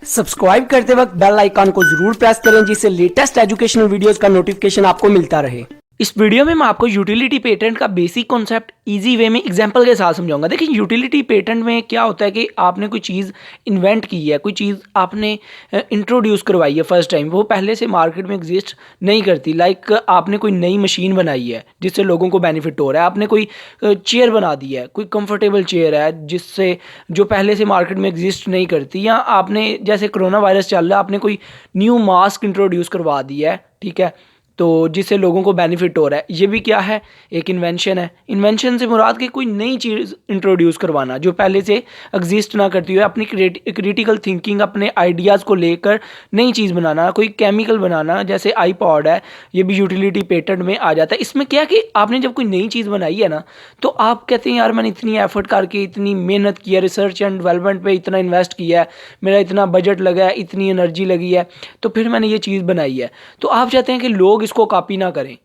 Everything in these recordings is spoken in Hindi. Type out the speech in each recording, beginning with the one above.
सब्सक्राइब करते वक्त बेल आइकन को जरूर प्रेस करें जिससे लेटेस्ट एजुकेशनल वीडियोस का नोटिफिकेशन आपको मिलता रहे। इस वीडियो में मैं आपको यूटिलिटी पेटेंट का बेसिक कॉन्सेप्ट इजी वे में एग्जांपल के साथ समझाऊंगा। देखिए यूटिलिटी पेटेंट में क्या होता है कि आपने कोई चीज़ इन्वेंट की है, कोई चीज़ आपने इंट्रोड्यूस करवाई है फर्स्ट टाइम, वो पहले से मार्केट में एग्जिस्ट नहीं करती। लाइक आपने कोई नई मशीन बनाई है जिससे लोगों को बेनिफिट हो रहा है, आपने कोई चेयर बना दी है, कोई कंफर्टेबल चेयर है जिससे जो पहले से मार्केट में एग्जिस्ट नहीं करती, या आपने जैसे कोरोना वायरस चल रहा है आपने कोई न्यू मास्क इंट्रोड्यूस करवा दी है, ठीक है, तो जिससे लोगों को बेनिफिट हो रहा है। ये भी क्या है, एक इन्वेंशन है। इन्वेंशन से मुराद कि कोई नई चीज़ इंट्रोड्यूस करवाना जो पहले से एग्जिस्ट ना करती हो, अपनी क्रिटिकल थिंकिंग, अपने आइडियाज़ को लेकर नई चीज़ बनाना, कोई केमिकल बनाना, जैसे आईपॉड है, ये भी यूटिलिटी पेटेंट में आ जाता है। इसमें क्या कि आपने जब कोई नई चीज़ बनाई है ना, तो आप कहते हैं यार मैंने इतनी एफर्ट करके इतनी मेहनत की है, रिसर्च एंड डेवलपमेंट पे इतना इन्वेस्ट किया है, मेरा इतना बजट लगा है, इतनी एनर्जी लगी है, तो फिर मैंने ये चीज़ बनाई है। तो आप चाहते हैं कि लोग इसको कॉपी ना करें,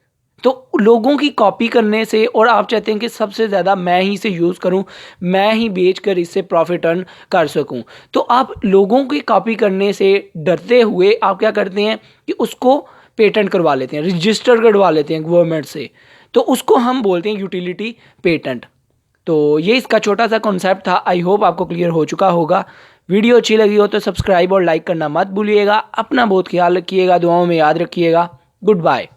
तो लोगों की कॉपी करने से, और आप चाहते हैं कि सबसे ज़्यादा मैं ही इसे यूज़ करूं, मैं ही बेच कर इससे प्रॉफिट अर्न कर सकूं, तो आप लोगों की कॉपी करने से डरते हुए आप क्या करते हैं कि उसको पेटेंट करवा लेते हैं, रजिस्टर करवा लेते हैं गवर्नमेंट से। तो उसको हम बोलते हैं यूटिलिटी पेटेंट। तो ये इसका छोटा सा कॉन्सेप्ट था। आई होप आपको क्लियर हो चुका होगा। वीडियो अच्छी लगी हो तो सब्सक्राइब और लाइक करना मत भूलिएगा। अपना बहुत ख्याल रखिएगा, दुआओं में याद रखिएगा। Good bye.